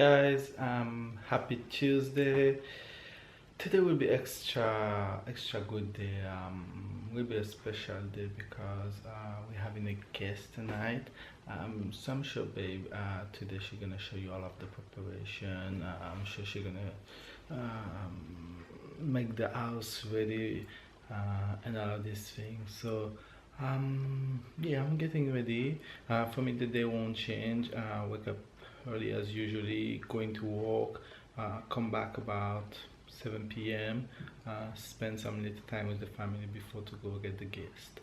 guys, happy Tuesday. Today will be extra good day. Will be a special day because we're having a guest tonight. So I'm sure babe today she's gonna show you all of the preparation. I'm sure she's gonna make the house ready and all of these things. So yeah, I'm getting ready. For me the day won't change. Wake up early as usually, going to work, come back about 7 p.m. Spend some little time with the family before to go get the guest.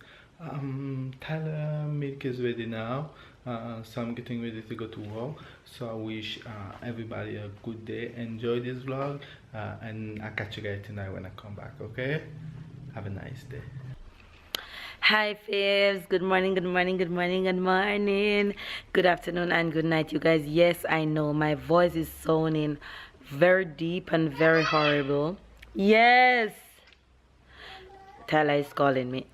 Tyler milk is ready now, so I'm getting ready to go to work. So I wish everybody a good day. Enjoy this vlog, and I'll catch you guys tonight when I come back. Okay, have a nice day. Hi faves, good morning, good morning, good morning, good morning, good afternoon and good night, you guys. Yes, I know my voice is sounding very deep and very horrible. Yes, Tyler is calling me.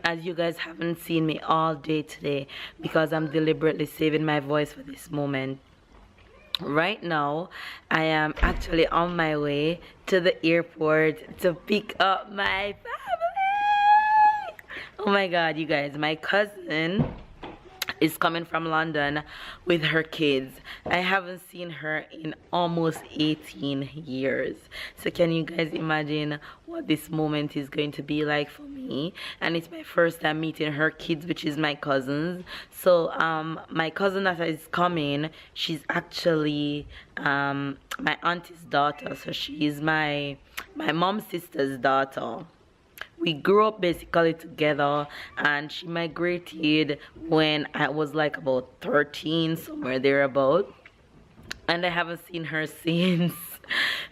As you guys haven't seen me all day today because I'm deliberately saving my voice for this moment. Right now I am actually on my way to the airport to pick up my family. Oh my god, you guys, my cousin is coming from London with her kids. I haven't seen her in almost 18 years. So can you guys imagine what this moment is going to be like for me? And it's my first time meeting her kids, which is my cousins. So my cousin that is coming, she's actually my auntie's daughter. So she is my mom's sister's daughter. We grew up basically together, and she migrated when I was like about 13, somewhere thereabout, and I haven't seen her since.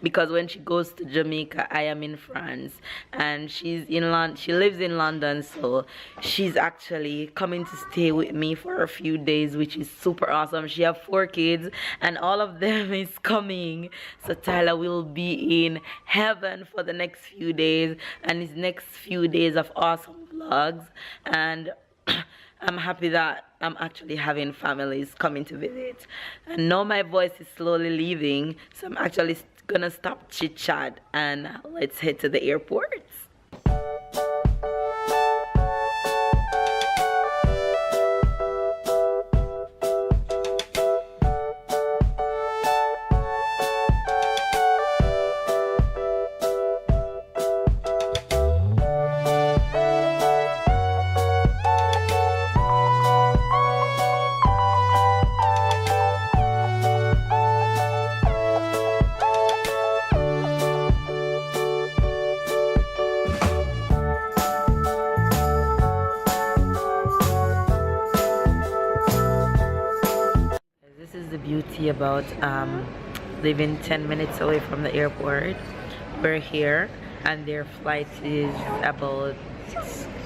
Because when she goes to Jamaica, I am in France, and she's in London. She lives in London, so she's actually coming to stay with me for a few days, which is super awesome. She has 4 kids, and all of them is coming. So Tyler will be in heaven for the next few days, and his next few days of awesome vlogs. And I'm happy that I'm actually having families coming to visit. And now my voice is slowly leaving, so I'm actually gonna stop chit chat and let's head to the airport. Beauty about living 10 minutes away from the airport. We're here and their flight is about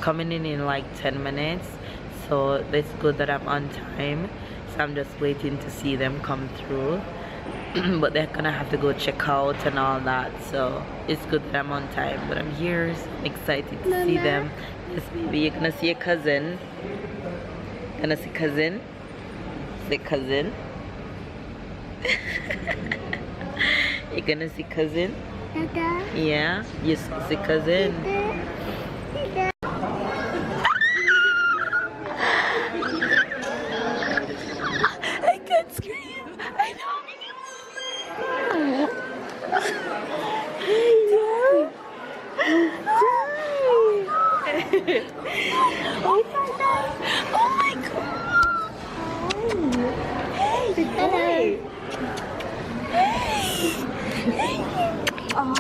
coming in like 10 minutes, so it's good that I'm on time. So I'm just waiting to see them come through. But they're gonna have to go check out and all that, so it's good that I'm on time. But I'm here, so I'm excited to see them. Yes baby, you're gonna see a cousin. Gonna see cousin. Say cousin. You're gonna see cousin? Yeah, you see cousin. I can't scream. I know. Oh my god. Hey. Oh,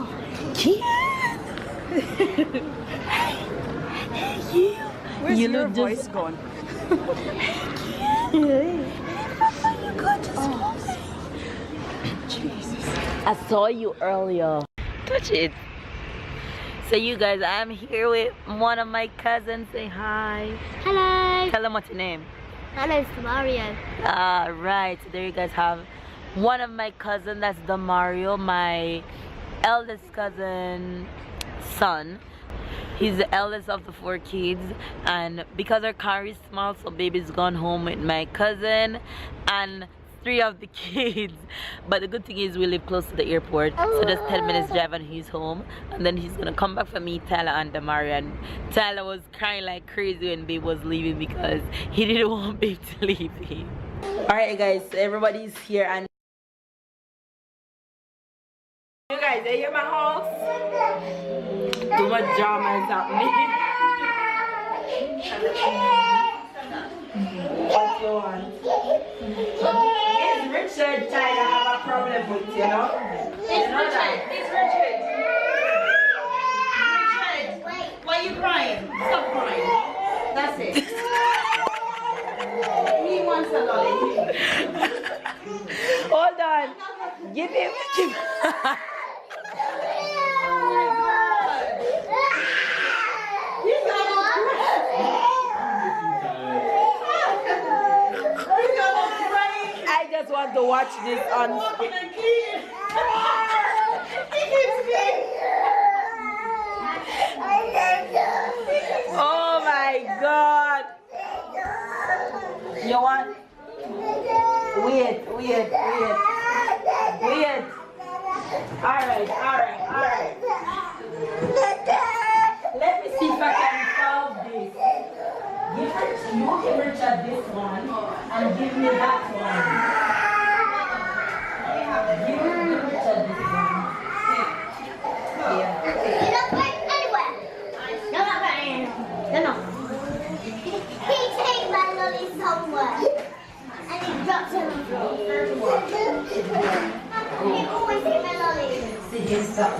Kian! Hey, you! Where's your voice gone? Hey, Kian! Hey, Papa, you got to Jesus. I saw you earlier. Touch it. So you guys, I'm here with one of my cousins. Say hi. Hello. Tell them what's your name. My name's Mario. Right, so there you guys have one of my cousins. That's Demario, my eldest cousin son. He's the eldest of the 4 kids, and because our car is small, so baby's gone home with my cousin, and 3 of the kids. But the good thing is we live close to the airport, so just 10 minutes drive and he's home. And then he's gonna come back for me, Tyler and Damari. And Tyler was crying like crazy when Babe was leaving because he didn't want Babe to leave him. Alright guys, so everybody's here and you guys, are you in my house? Too much drama is happening. What you want? Is Richard Tyler have a problem with you know? It's Richard. It's Richard. Richard, why are you crying? Stop crying. That's it. He wants a lolly. Hold on. Give him. I just want to watch this on. Oh my God! You want? Wait. Alright. Let me see if I can solve this. Give Richard this one and give me that one. Give Richard this one. Yeah. You're not going anywhere. You're not going anywhere. No. He takes my lolly somewhere. And he drops it on the floor. He always takes my lolly. See him stop.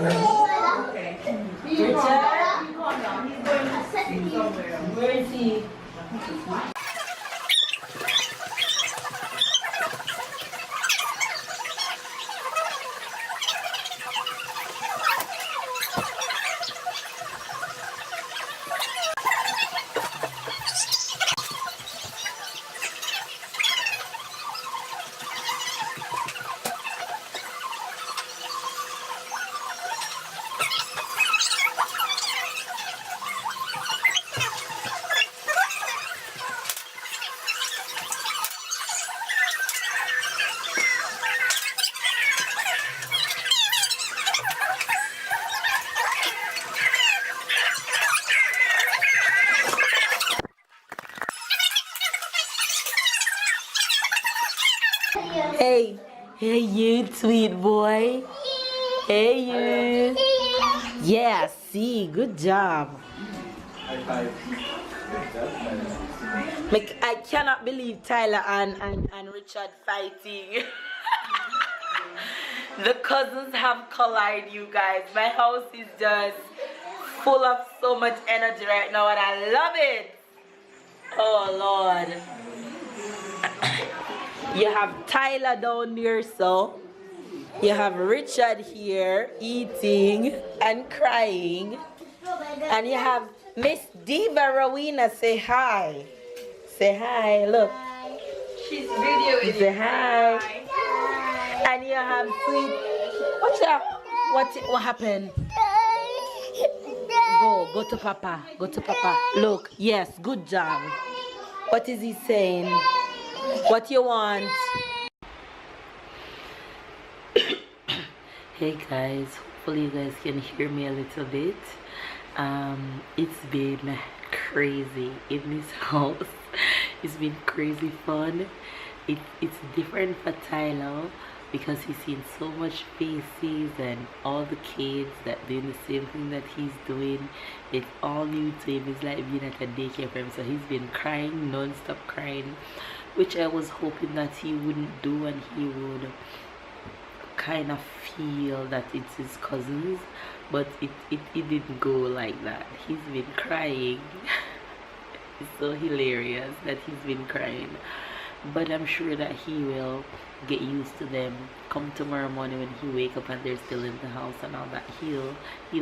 Okay. Richard? He's going somewhere. Where is he? Hey you sweet boy. Hey you. Yeah, see, good job. I cannot believe Tyler and Richard fighting. The cousins have collided, you guys. My house is just full of so much energy right now and I love it. Oh Lord. You have Tyler down there, so you have Richard here eating and crying, and you have Miss Diva Rowena. Say hi. Say hi. Look. She's videoing. Say hi. And you have sweet. What's that? What happened? Go to Papa. Go to Papa. Look. Yes. Good job. What is he saying? What you want? Hey guys, hopefully you guys can hear me a little bit. It's been crazy in this house. It's been crazy fun. It's different for Tyler because he's seen so much faces and all the kids that doing the same thing that he's doing. It's all new to him. It's like being at a daycare for him. So he's been crying, non-stop crying, which I was hoping that he wouldn't do, and he would kind of feel that it's his cousins, but it didn't go like that. He's been crying. It's so hilarious that he's been crying, but I'm sure that he will get used to them. Come tomorrow morning when he wake up and they're still in the house and all that, he'll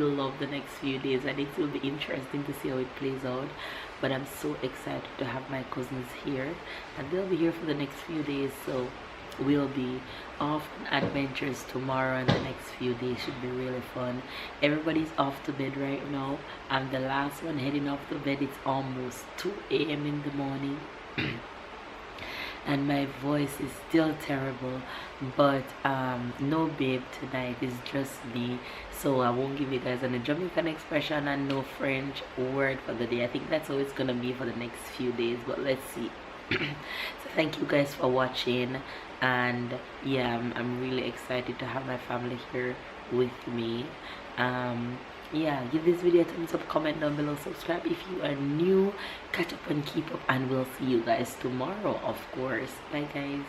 love the next few days, and it will be interesting to see how it plays out. But I'm so excited to have my cousins here, and they'll be here for the next few days, so we'll be off on adventures tomorrow, and the next few days should be really fun. Everybody's off to bed right now. I'm the last one heading off to bed. It's almost 2 a.m. in the morning. and my voice is still terrible, but no babe tonight, is just me, so I won't give you guys any Jamaican expression and no French word for the day. I think that's how it's gonna be for the next few days, but let's see. So thank you guys for watching, and yeah, I'm really excited to have my family here with me. Yeah, give this video a thumbs up, comment down below, subscribe if you are new, catch up and keep up, and we'll see you guys tomorrow, of course. Bye guys.